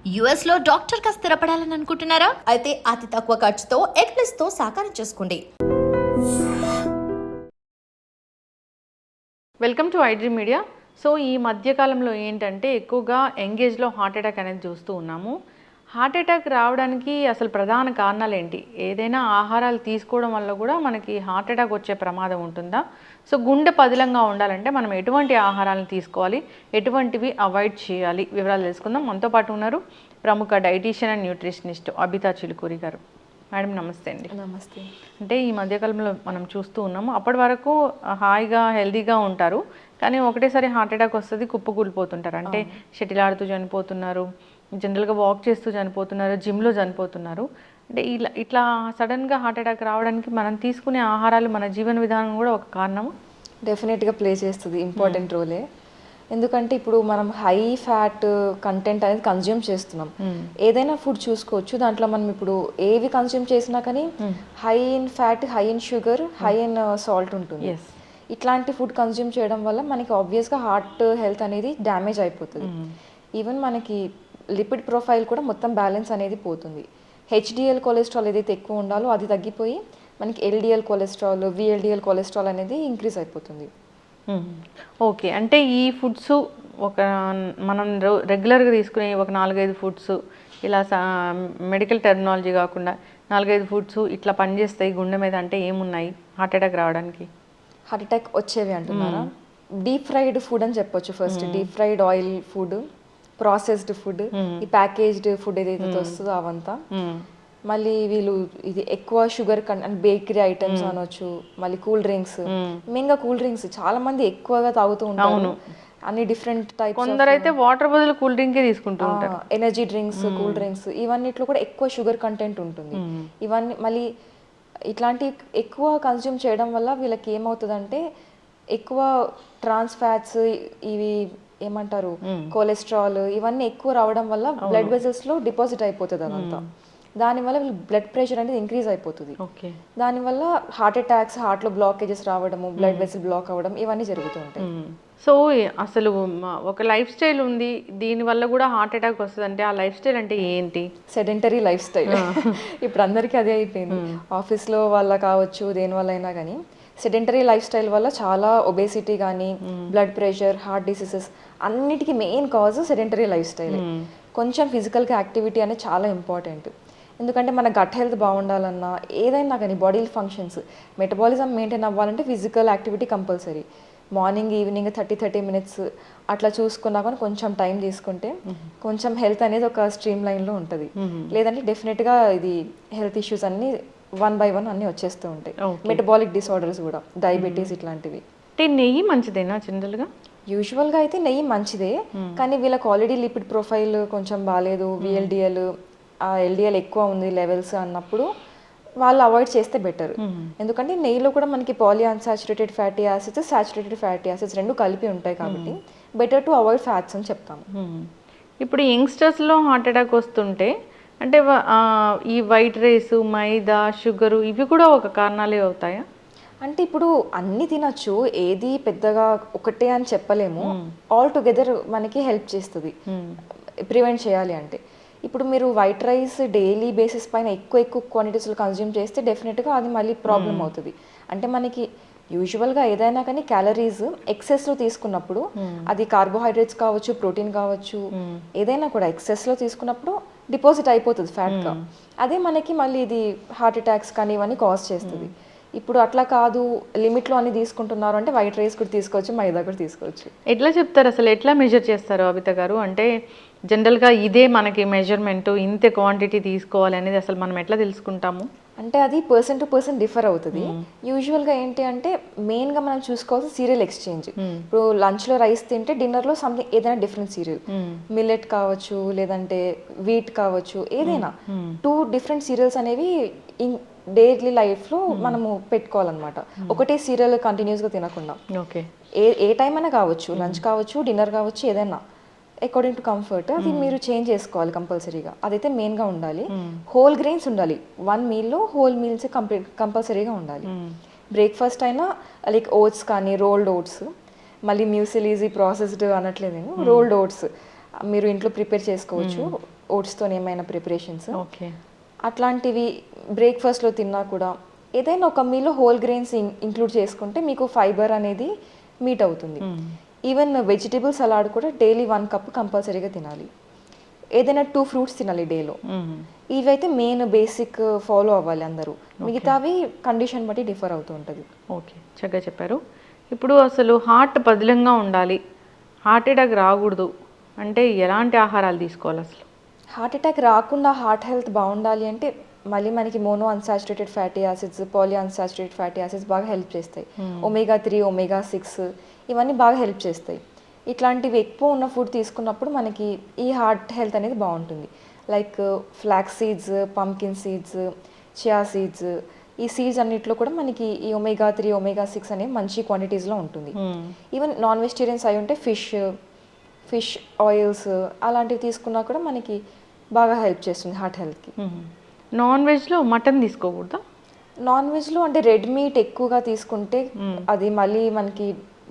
US లో doctor గా స్థిరపడాలని అనుకుంటున్నారా? అయితే అతి తక్కువ ఖర్చుతో ఎగ్ ప్లస్ తో సాకారం చేసుకోండి. Welcome to iDream media. So ఈ మధ్యకాలంలో ఏంటంటే ఎక్కువగా యంగేజ్లో హార్ట్ అటాక్ అనేది చూస్తూ ఉన్నాము. హార్ట్ అటాక్ రావడానికి అసలు ప్రధాన కారణాలు ఏంటి? ఏదైనా ఆహారాలు తీసుకోవడం వల్ల కూడా మనకి హార్ట్ అటాక్ వచ్చే ప్రమాదం ఉంటుందా? సో గుండె పదిలంగా ఉండాలంటే మనం ఎటువంటి ఆహారాలను తీసుకోవాలి, ఎటువంటివి అవాయిడ్ చేయాలి, వివరాలు తెలుసుకుందాం. మనతో పాటు ఉన్నారు ప్రముఖ dietitian and nutritionist Abitha Chilukuri గారు. మేడం నమస్తే అండి. నమస్తే. అంటే ఈ మధ్యకాలంలో మనం చూస్తూ ఉన్నాము, అప్పటి వరకు హాయిగా హెల్దీగా ఉంటారు, కానీ ఒకటేసారి హార్ట్ అటాక్ వస్తుంది, కుప్పకూలిపోతుంటారు. అంటే షటిల్ ఆడుతూ చనిపోతున్నారు, జనరల్గా వాక్ చేస్తూ చనిపోతున్నారు, జిమ్లో చనిపోతున్నారు. అంటే ఇట్లా సడన్గా హార్ట్ అటాక్ రావడానికి మనం తీసుకునే ఆహారాలు, మన జీవన విధానం కూడా ఒక కారణము. డెఫినెట్గా ప్లే చేస్తుంది ఇంపార్టెంట్ రోలే. ఎందుకంటే ఇప్పుడు మనం హై ఫ్యాట్ కంటెంట్ అనేది కన్జ్యూమ్ చేస్తున్నాం. ఏదైనా ఫుడ్ చూసుకోవచ్చు, దాంట్లో మనం ఇప్పుడు ఏవి కన్జ్యూమ్ చేసినా కానీ high in fat, high in sugar, high in salt ఉంటుంది. ఇట్లాంటి ఫుడ్ కన్జ్యూమ్ చేయడం వల్ల మనకి ఆబ్వియస్గా హార్ట్ హెల్త్ అనేది డ్యామేజ్ అయిపోతుంది. ఈవెన్ మనకి లిపిడ్ ప్రొఫైల్ కూడా మొత్తం బ్యాలెన్స్ అనేది పోతుంది. హెచ్డిఎల్ కొలెస్ట్రాల్ ఏదైతే ఎక్కువ ఉండాలో అది తగ్గిపోయి మనకి ఎల్డిఎల్ కొలెస్ట్రాల్, విఎల్డిఎల్ కొలెస్ట్రాల్ అనేది ఇంక్రీజ్ అయిపోతుంది. ఓకే, అంటే ఈ ఫుడ్స్ ఒక మనం రెగ్యులర్గా తీసుకునే ఒక 4-5 ఫుడ్స్, ఇలా మెడికల్ టెర్మినాలజీ కాకుండా 4-5 ఫుడ్స్ ఇట్లా పనిచేస్తాయి గుండె మీద అంటే ఏమున్నాయి హార్ట్ అటాక్ రావడానికి? హార్ట్ అటాక్ వచ్చేవి అంటున్నారా? డీప్ ఫ్రైడ్ ఫుడ్ అని చెప్పొచ్చు. First deep fried oil food, processed food, ఈ ప్యాకేజ్డ్ ఫుడ్ ఏదైతే వస్తుందో అవంతా. మళ్ళీ వీళ్ళు ఇది ఎక్కువ షుగర్ బేకరీ ఐటమ్స్ అనొచ్చు. మళ్ళీ కూల్ డ్రింక్స్, మెయిన్గా కూల్ డ్రింక్స్ చాలా మంది ఎక్కువగా తాగుతూ ఉంటారు. అన్ని డిఫరెంట్ టైప్స్. కొందరైతే వాటర్ బదులు కూల్ డ్రింకే తీసుకుంటూ ఉంటారు. ఎనర్జీ డ్రింక్స్, కూల్ డ్రింక్స్, ఇవన్నిట్లో కూడా ఎక్కువ షుగర్ కంటెంట్ ఉంటుంది. ఇవన్నీ మళ్ళీ ఇట్లాంటి ఎక్కువ కన్జ్యూమ్ చేయడం వల్ల వీళ్ళకి ఏమవుతుందంటే ఎక్కువ ట్రాన్స్ ఫ్యాట్స్, ఇవి ఏమంటారు కొలెస్ట్రాల్, ఇవన్నీ ఎక్కువ రావడం వల్ల బ్లడ్ వెజల్స్ లో డిపాజిట్ అయిపోతుంది అదంతా. దానివల్ల వీళ్ళు బ్లడ్ ప్రెషర్ అనేది ఇంక్రీజ్ అయిపోతుంది. దానివల్ల హార్ట్ అటాక్స్, హార్ట్లో బ్లాకేజెస్ రావడము, బ్లడ్ వెసల్ బ్లాక్ అవ్వడం, ఇవన్నీ జరుగుతూ ఉంటాయి. సో అసలు ఒక లైఫ్ స్టైల్ ఉంది, దీనివల్ల కూడా హార్ట్ అటాక్ వస్తుంది అంటే ఆ లైఫ్ స్టైల్ అంటే ఏంటి? Sedentary life style. ఇప్పుడు అందరికీ అదే అయిపోయింది. ఆఫీస్లో వల్ల కావచ్చు, దేనివల్ల అయినా కానీ సెడెంటరీ లైఫ్ స్టైల్ వల్ల చాలా ఒబేసిటీ కానీ, బ్లడ్ ప్రెషర్, హార్ట్ డిసీజెస్ అన్నిటికీ main cause sedentary life style. కొంచెం ఫిజికల్గా యాక్టివిటీ అనేది చాలా ఇంపార్టెంట్. ఎందుకంటే మన గట్ హెల్త్ బాగుండాలన్నా, ఏదైనా కానీ బాడీ ఫంక్షన్స్, మెటబాలిజం మెయింటైన్ అవ్వాలంటే physical activity compulsory. Morning, evening 30 minutes అట్లా చూసుకున్నా కానీ కొంచెం టైం తీసుకుంటే కొంచెం హెల్త్ అనేది ఒక స్ట్రీమ్ లైన్లో ఉంటుంది. లేదంటే డెఫినెట్గా ఇది హెల్త్ ఇష్యూస్ అన్నీ 1 by 1 అన్నీ వచ్చేస్తూ ఉంటాయి. మెటబాలిక్ డిసార్డర్స్ కూడా, డయాబెటీస్ ఇట్లాంటివి. నెయ్యి మంచిదేనా? జనరల్గా యూజువల్గా అయితే నెయ్యి మంచిదే, కానీ వీళ్ళకి ఆల్రెడీ లిపిడ్ ప్రొఫైల్ కొంచెం బాగాలేదు, విఎల్డిఎల్, ఎల్డిఎల్ ఎక్కువ ఉంది లెవెల్స్ అన్నప్పుడు వాళ్ళు అవాయిడ్ చేస్తే బెటర్. ఎందుకంటే నెయ్యిలో కూడా మనకి poly unsaturated fatty acids, saturated fatty acids రెండు కలిపి ఉంటాయి కాబట్టి బెటర్ టు అవాయిడ్ ఫ్యాట్స్ అని చెప్తాము. ఇప్పుడు యంగ్స్టర్స్లో హార్ట్ అటాక్ వస్తుంటే అంటే ఈ వైట్ రైస్, మైదా, షుగరు ఇవి కూడా ఒక కారణాలే అవుతాయా? అంటే ఇప్పుడు అన్నీ తినచ్చు, ఏది పెద్దగా ఒకటే అని చెప్పలేము. ఆల్ టుగెదర్ మనకి హెల్ప్ చేస్తుంది ప్రివెంట్ చేయాలి అంటే. ఇప్పుడు మీరు వైట్ రైస్ డైలీ బేసిస్ పైన ఎక్కువ క్వాంటిటీస్లో కన్జ్యూమ్ చేస్తే డెఫినెట్గా అది మళ్ళీ ప్రాబ్లం అవుతుంది. అంటే మనకి యూజువల్గా ఏదైనా కానీ క్యాలరీస్ ఎక్సెస్లో తీసుకున్నప్పుడు, అది కార్బోహైడ్రేట్స్ కావచ్చు, ప్రోటీన్ కావచ్చు, ఏదైనా కూడా ఎక్సెస్లో తీసుకున్నప్పుడు డిపాజిట్ అయిపోతుంది ఫ్యాట్గా. అదే మనకి మళ్ళీ ఇది హార్ట్ అటాక్స్ కానీ ఇవన్నీ కాజ్ చేస్తుంది. ఇప్పుడు అట్లా కాదు, లిమిట్లో అన్ని తీసుకుంటున్నారు అంటే వైట్ రైస్ కూడా తీసుకోవచ్చు, మైదా కూడా తీసుకోవచ్చు. ఎట్లా చెప్తారు అసలు, ఎట్లా మెజర్ చేస్తారు అబిత గారు? అంటే జనరల్గా ఇదే మనకి మెజర్మెంట్, ఇంత క్వాంటిటీ తీసుకోవాలి అనేది అసలు మనం ఎట్లా తెలుసుకుంటాము? అంటే అది పర్సన్ టు పర్సన్ డిఫర్ అవుతుంది. యూజువల్గా ఏంటి అంటే మెయిన్గా మనం చూసుకోవాల్సిన సీరియల్ ఎక్స్చేంజ్. ఇప్పుడు లంచ్లో రైస్ తింటే డిన్నర్లో సంథింగ్ ఏదైనా డిఫరెంట్ సీరియల్, మిల్లెట్ కావచ్చు, లేదంటే వీట్ కావచ్చు, ఏదైనా 2 డిఫరెంట్ సీరియల్స్ అనేవి డైలీ లైఫ్లో మనము పెట్టుకోవాలన్నమాట. ఒకటే సీరియల్ కంటిన్యూస్గా తినకుండా ఏ టైం అయినా కావచ్చు, లంచ్ కావచ్చు, డిన్నర్ కావచ్చు, ఏదైనా అకార్డింగ్ టు కంఫర్ట్ అది మీరు చేంజ్ చేసుకోవాలి కంపల్సరీగా. అదైతే మెయిన్గా ఉండాలి. హోల్ గ్రెయిన్స్ ఉండాలి, 1 మీల్లో హోల్ మీల్స్ కంపల్సరీగా ఉండాలి. బ్రేక్ఫాస్ట్ అయినా లైక్ ఓట్స్ కానీ, రోల్డ్ ఓట్స్, మళ్ళీ మ్యూసిల్ ఈజీ ప్రాసెస్డ్ అనట్లేదు నేను, రోల్డ్ ఓట్స్ మీరు ఇంట్లో ప్రిపేర్ చేసుకోవచ్చు. ఓట్స్తో ఏమైనా ప్రిపరేషన్స్ ఓకే. అట్లాంటివి బ్రేక్ఫాస్ట్లో తిన్నా కూడా ఏదైనా ఒక మీలో హోల్ గ్రెయిన్స్ ఇంక్లూడ్ చేసుకుంటే మీకు ఫైబర్ అనేది మీట్ అవుతుంది. ఈవెన్ వెజిటేబుల్ సలాడ్ కూడా డైలీ 1 కప్ కంపల్సరీగా తినాలి. ఏదైనా 2 ఫ్రూట్స్ తినాలి డేలో. ఇవైతే మెయిన్ బేసిక్ ఫాలో అవ్వాలి అందరూ. మిగతావి కండిషన్ బట్టి డిఫర్ అవుతూ ఉంటుంది. ఓకే, చక్కగా చెప్పారు. ఇప్పుడు అసలు హార్ట్ పదిలంగా ఉండాలి, హార్ట్ అటాక్ రాకూడదు అంటే ఎలాంటి ఆహారాలు తీసుకోవాలి అసలు? హార్ట్ అటాక్ రాకుండా హార్ట్ హెల్త్ బాగుండాలి అంటే మళ్ళీ మనకి mono unsaturated fatty acids, poly unsaturated fatty acids బాగా హెల్ప్ చేస్తాయి. omega-3, omega-6 ఇవన్నీ బాగా హెల్ప్ చేస్తాయి. ఇట్లాంటివి ఎక్కువ ఉన్న ఫుడ్ తీసుకున్నప్పుడు మనకి ఈ హార్ట్ హెల్త్ అనేది బాగుంటుంది. Like flax seeds, pumpkin seeds, chia seeds, ఈ సీడ్స్ అన్నిట్లో కూడా మనకి ఈ omega-3, omega-6 అనేవి మంచి క్వాంటిటీస్లో ఉంటుంది. ఈవెన్ నాన్ వెజిటేరియన్స్ అయి ఉంటే ఫిష్ ఆయిల్స్ అలాంటివి తీసుకున్నా కూడా మనకి బాగా హెల్ప్ చేస్తుంది హార్ట్ హెల్త్కి. నాన్ వెజ్లో మటన్ తీసుకోకూడదా? నాన్ వెజ్లో అంటే రెడ్ మీట్ ఎక్కువగా తీసుకుంటే అది మళ్ళీ మనకి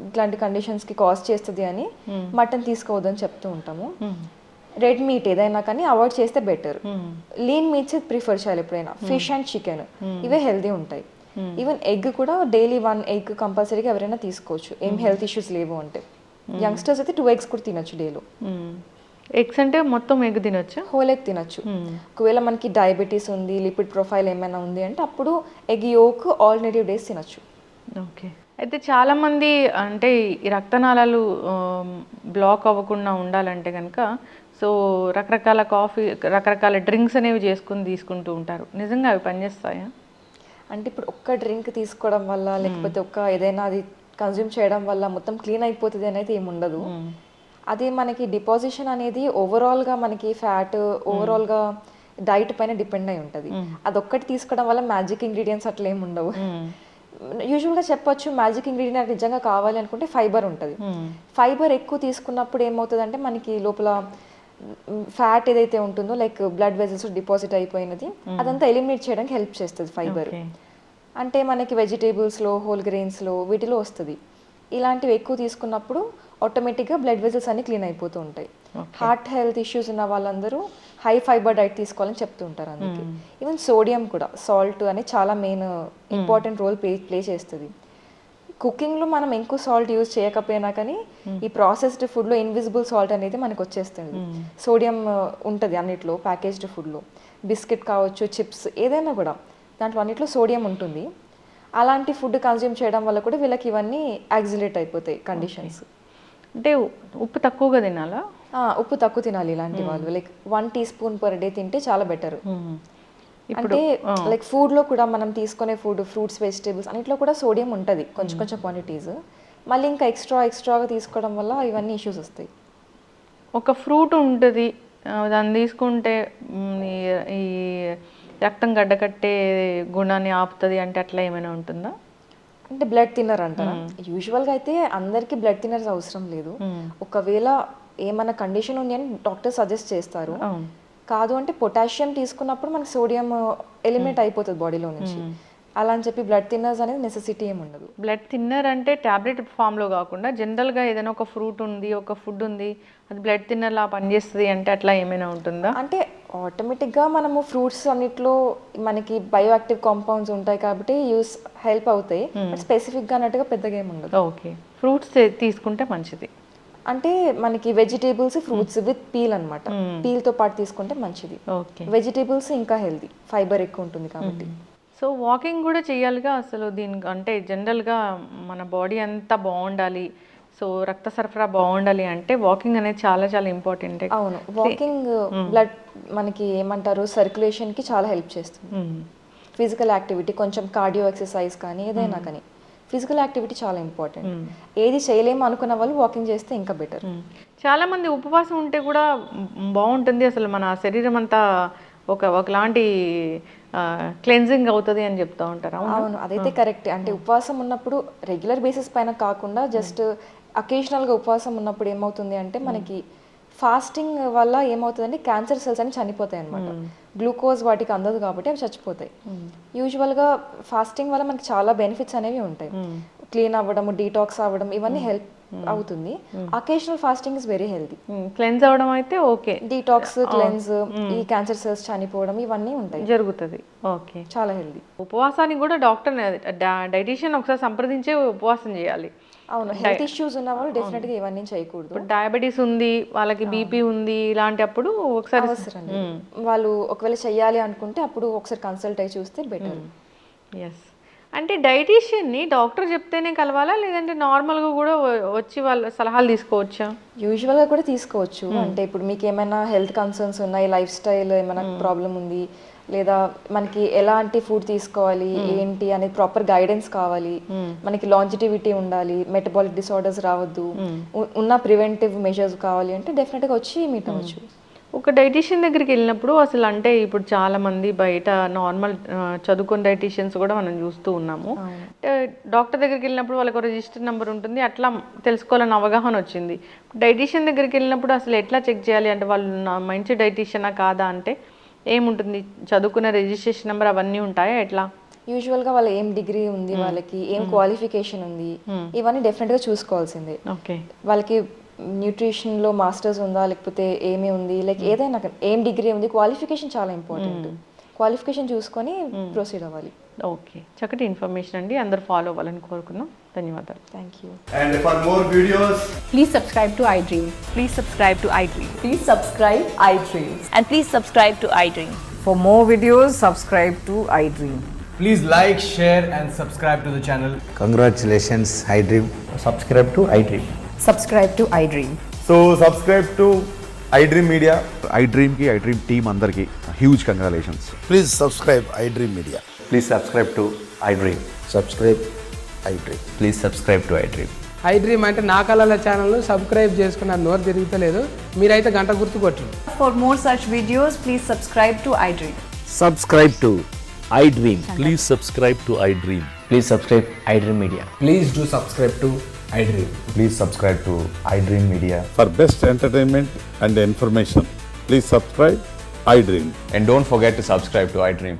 ఇట్లాంటి కండిషన్స్కి కాజ్ చేస్తుంది అని మటన్ తీసుకోవద్దని చెప్తూ ఉంటాము. రెడ్ మీట్ ఏదైనా కానీ అవాయిడ్ చేస్తే బెటర్. లీన్ మీట్స్ ప్రిఫర్ చేయాలి ఎప్పుడైనా. ఫిష్ అండ్ చికెన్ ఇవే హెల్తీ ఉంటాయి. ఈవెన్ ఎగ్ కూడా డైలీ 1 ఎగ్ కంపల్సరీగా ఎవరైనా తీసుకోవచ్చు, ఏం హెల్త్ ఇష్యూస్ లేవు అంటే. యంగ్స్టర్స్ అయితే 2 eggs కూడా తినొచ్చు డేలో. ఎగ్స్ అంటే మొత్తం ఎగ్ తినొచ్చు, హోల్ ఎగ్ తినొచ్చు. ఒకవేళ మనకి డయాబెటీస్ ఉంది, లిపిడ్ ప్రొఫైల్ ఏమైనా ఉంది అంటే అప్పుడు ఎగ్ యోక్ ఆల్టర్నేటివ్ డేస్ తినొచ్చు. ఓకే. అయితే చాలామంది అంటే ఈ రక్తనాళాలు బ్లాక్ అవ్వకుండా ఉండాలంటే కనుక సో రకరకాల డ్రింక్స్ అనేవి తీసుకుంటూ ఉంటారు. నిజంగా అవి పనిచేస్తాయా? అంటే ఇప్పుడు ఒక్క డ్రింక్ తీసుకోవడం వల్ల లేకపోతే ఏదైనా అది కన్జ్యూమ్ చేయడం వల్ల మొత్తం క్లీన్ అయిపోతుంది అనేది ఏమి ఉండదు. అది మనకి డిపాజిషన్ అనేది ఓవరాల్గా మనకి ఫ్యాట్ ఓవరాల్గా డైట్ పైన డిపెండ్ అయి ఉంటుంది. అదొక్కటి తీసుకోవడం వల్ల మ్యాజిక్ ఇంగ్రీడియంట్స్ అట్లా ఏమి ఉండవు. యూజువల్గా చెప్పొచ్చు మ్యాజిక్ ఇంగ్రీడియంట్ నిజంగా కావాలి అనుకుంటే ఫైబర్ ఉంటుంది. ఫైబర్ ఎక్కువ తీసుకున్నప్పుడు ఏమవుతుంది అంటే మనకి లోపల ఫ్యాట్ ఏదైతే ఉంటుందో లైక్ బ్లడ్ వెజల్స్ డిపాజిట్ అయిపోయినది అదంతా ఎలిమినేట్ చేయడానికి హెల్ప్ చేస్తుంది ఫైబర్. అంటే మనకి వెజిటేబుల్స్లో, హోల్ గ్రెయిన్స్లో వీటిలో వస్తుంది. ఇలాంటివి ఎక్కువ తీసుకున్నప్పుడు ఆటోమేటిక్గా బ్లడ్ వెజల్స్ అన్ని క్లీన్ అయిపోతూ ఉంటాయి. హార్ట్ హెల్త్ ఇష్యూస్ ఉన్న వాళ్ళందరూ హై ఫైబర్ డైట్ తీసుకోవాలని చెప్తూ ఉంటారు. అందుకే ఈవెన్ సోడియం కూడా, సాల్ట్ అని చాలా మెయిన్ ఇంపార్టెంట్ రోల్ ప్లే చేస్తుంది. కుకింగ్లో మనం ఎక్కువ సాల్ట్ యూజ్ చేయకపోయినా కానీ ఈ ప్రాసెస్డ్ ఫుడ్లో ఇన్విజిబుల్ సాల్ట్ అనేది మనకు వచ్చేస్తుంది. సోడియం ఉంటుంది అన్నిట్లో, ప్యాకేజ్డ్ ఫుడ్లో బిస్కెట్ కావచ్చు, చిప్స్ ఏదైనా కూడా దాంట్లో అన్నిట్లో సోడియం ఉంటుంది. అలాంటి ఫుడ్ కన్జ్యూమ్ చేయడం వల్ల కూడా వీళ్ళకి ఇవన్నీ యాక్సిలేట్ అయిపోతాయి కండిషన్స్. అంటే ఉప్పు తక్కువగా తినాలా? ఉప్పు తక్కువ తినాలి ఇలాంటి వాళ్ళు. లైక్ 1 teaspoon per day తింటే చాలా బెటర్. అంటే లైక్ ఫుడ్లో కూడా మనం తీసుకునే ఫుడ్, ఫ్రూట్స్, వెజిటేబుల్స్ అన్నిట్లో కూడా సోడియం ఉంటుంది కొంచెం క్వాంటిటీస్. మళ్ళీ ఇంకా ఎక్స్ట్రాగా తీసుకోవడం వల్ల ఇవన్నీ ఇష్యూస్ వస్తాయి. ఒక ఫ్రూట్ ఉంటుంది, దాన్ని తీసుకుంటే ఈ రక్తం గడ్డకట్టే గుణాన్ని ఆపుతుంది అంటే అట్లా ఏమైనా ఉంటుందా? అంటే బ్లడ్ థిన్నర్ అంటారా? యూజువల్గా అయితే అందరికీ బ్లడ్ థిన్నర్స్ అవసరం లేదు. ఒకవేళ ఏమైనా కండిషన్ ఉంది అని డాక్టర్ సజెస్ట్ చేస్తారు. కాదు అంటే పొటాషియం తీసుకున్నప్పుడు మనకి సోడియం ఎలిమినేట్ అయిపోతుంది బాడీలో నుంచి. అలా అని చెప్పి బ్లడ్ థిన్నర్స్ అనేది నెసెసిటీ ఏమి ఉండదు. బ్లడ్ థిన్నర్ అంటే ట్యాబ్లెట్ ఫామ్లో కాకుండా జనరల్గా ఏదైనా ఒక ఫ్రూట్ ఉంది, ఒక ఫుడ్ ఉంది, అది బ్లడ్ థిన్నర్లా పనిచేస్తుంది అంటే అట్లా ఏమైనా ఉంటుందా? అంటే ఆటోమేటిక్గా మనము ఫ్రూట్స్ అన్నిట్లో మనకి బయో యాక్టివ్ కాంపౌండ్స్ ఉంటాయి కాబట్టి హెల్ప్ అవుతాయి. స్పెసిఫిక్గా అన్నట్టుగా పెద్దగా ఏమి ఉండదు. ఓకే, ఫ్రూట్స్ తీసుకుంటే మంచిది. అంటే మనకి వెజిటేబుల్స్, ఫ్రూట్స్ విత్ పీల్ అనమాట. పీల్తో పాటు తీసుకుంటే మంచిది. వెజిటేబుల్స్ ఇంకా హెల్తీ, ఫైబర్ ఎక్కువ ఉంటుంది కాబట్టి. సో వాకింగ్ కూడా చేయాలిగా అసలు దీనికి, అంటే జనరల్గా మన బాడీ అంతా బాగుండాలి, సో రక్త సరఫరా బాగుండాలి అంటే వాకింగ్ అనేది చాలా చాలా ఇంపార్టెంట్. అవును, వాకింగ్ బ్లడ్ మనకి ఏమంటారు సర్క్యులేషన్కి చాలా హెల్ప్ చేస్తుంది. ఫిజికల్ యాక్టివిటీ, కొంచెం కార్డియో ఎక్సర్సైజ్ కానీ ఏదైనా కానీ ఫిజికల్ యాక్టివిటీ చాలా ఇంపార్టెంట్. ఏది చేయలేము అనుకున్న వాళ్ళు వాకింగ్ చేస్తే ఇంకా బెటర్. చాలామంది ఉపవాసం ఉంటే కూడా బాగుంటుంది, అసలు మన శరీరం అంతా ఒకలాంటి క్లెన్జింగ్ అవుతుంది అని చెప్తా ఉంటారు. అవును, అదైతే కరెక్ట్. అంటే ఉపవాసం ఉన్నప్పుడు రెగ్యులర్ బేసిస్ పైన కాకుండా జస్ట్ అకేషనల్గా ఉపవాసం ఉన్నప్పుడు ఏమవుతుంది అంటే మనకి ఫాస్టింగ్ వల్ల ఏమవుతుందంటే క్యాన్సర్ సెల్స్ అని చనిపోతాయి అనమాట. గ్లూకోజ్ వాటికి అందదు కాబట్టి అవి చచ్చిపోతాయి. యూజువల్గా ఫాస్టింగ్ వల్ల మనకి చాలా బెనిఫిట్స్ అనేవి ఉంటాయి. క్లీన్ అవ్వడం, డీటాక్స్ అవ్వడం ఇవన్నీ అవుతుంది. Occasional fasting is very healthy. Cleanse అవ్వడం అయితే ఓకే, డీటాక్స్, క్లెన్స్, ఈ క్యాన్సర్ సెల్స్ చనిపోవడం ఇవన్నీ ఉంటాయి, జరుగుతుంది. ఓకే, చాలా హెల్దీ. ఉపవాసానికి కూడా డాక్టర్ డైటీషియన్ ఒకసారి సంప్రదించే ఉపవాసం చేయాలి. అవును, హెల్త్ ఇష్యూస్ ఉన్న వాళ్ళు డెఫినెట్ గా ఇవన్నీ చేయకూడదు. ఇప్పుడు డయాబెటీస్ ఉంది, వాళ్ళకి బీపీ ఉంది, ఇలాంటి అప్పుడు ఒకసారి అవసరం లేదు. వాళ్ళు ఒకవేళ చెయ్యాలి అనుకుంటే అప్పుడు ఒకసారి కన్సల్ట్ అయ్యి చూస్తే బెటర్. ఎస్, అంటే డైటీషియన్ని డాక్టర్ చెప్తేనే కలవాలా, లేదంటే నార్మల్గా కూడా వచ్చి వాళ్ళ సలహాలు తీసుకోవచ్చా? యూజువల్గా కూడా తీసుకోవచ్చు. అంటే ఇప్పుడు మీకు ఏమైనా హెల్త్ కన్సర్న్స్ ఉన్నాయి, లైఫ్ స్టైల్ ఏమైనా ప్రాబ్లం ఉంది, లేదా మనకి ఎలాంటి ఫుడ్ తీసుకోవాలి ఏంటి అనేది ప్రాపర్ గైడెన్స్ కావాలి, మనకి లాంజిటివిటీ ఉండాలి, మెటబాలిక్ డిసార్డర్స్ రావద్దు, ఉన్న ప్రివెంటివ్ మెజర్స్ కావాలి అంటే డెఫినెట్గా వచ్చి మీట్ అవ్వచ్చు. ఒక డైటీషియన్ దగ్గరికి వెళ్ళినప్పుడు అసలు అంటే ఇప్పుడు చాలా మంది బయట నార్మల్ చదువుకున్న డైటీషియన్స్ కూడా మనం చూస్తూ ఉన్నాము. డాక్టర్ దగ్గరికి వెళ్ళినప్పుడు వాళ్ళకి రిజిస్టర్ నెంబర్ ఉంటుంది, అట్లా తెలుసుకోవాలని అవగాహన వచ్చింది. డైటీషియన్ దగ్గరికి వెళ్ళినప్పుడు అసలు ఎట్లా చెక్ చేయాలి, అంటే వాళ్ళు మంచి డైటీషియనా కాదా అంటే ఏముంటుంది, చదువుకున్న రిజిస్ట్రేషన్ నెంబర్ అవన్నీ ఉంటాయా ఎట్లా? యూజువల్గా వాళ్ళ ఏం డిగ్రీ ఉంది, వాళ్ళకి ఏం క్వాలిఫికేషన్ ఉంది, ఇవన్నీ డెఫినెట్గా చూసుకోవాల్సిందే. ఓకే, వాళ్ళకి న్యూట్రిషన్లో మాస్టర్స్ ఉందా, లేకపోతే ఏమి ఉంది, లైక్ ఏదైనా ఏం డిగ్రీ ఉంది, క్వాలిఫికేషన్ చాలా ఇంపార్టెంట్. క్వాలిఫికేషన్ చూసుకొని ప్రొసీడ్ అవ్వాలి. ఓకే, చక్కటి ఇన్ఫర్మేషన్ అండి, అందరూ ఫాలో అవ్వాలని కోరుకున్నాం. ధన్యవాదాలు. Thank you. And for more videos, Please subscribe to iDream. Please subscribe to iDream. Please subscribe iDream. And please subscribe to iDream. For more videos, subscribe to iDream. please like, share and subscribe to the channel. Congratulations, iDream. subscribe to iDream. Subscribe to iDream. So subscribe to iDream Media. iDream ki iDream team andarki huge congratulations. Please subscribe iDream Media. Please subscribe to iDream. Subscribe iDream. Please subscribe to iDream. iDream అంటే నా కళల channel subscribe చేసుకున్న నోరు తిరుగుతలేదు, మీరైతే గంట గుర్తు కొట్టండి. For more such videos, please subscribe to iDream. Subscribe to iDream. Please subscribe to iDream. Please subscribe iDream Media. Please do subscribe to iDream. Please subscribe to iDream Media. For best entertainment and information, please subscribe iDream. And don't forget to subscribe to iDream.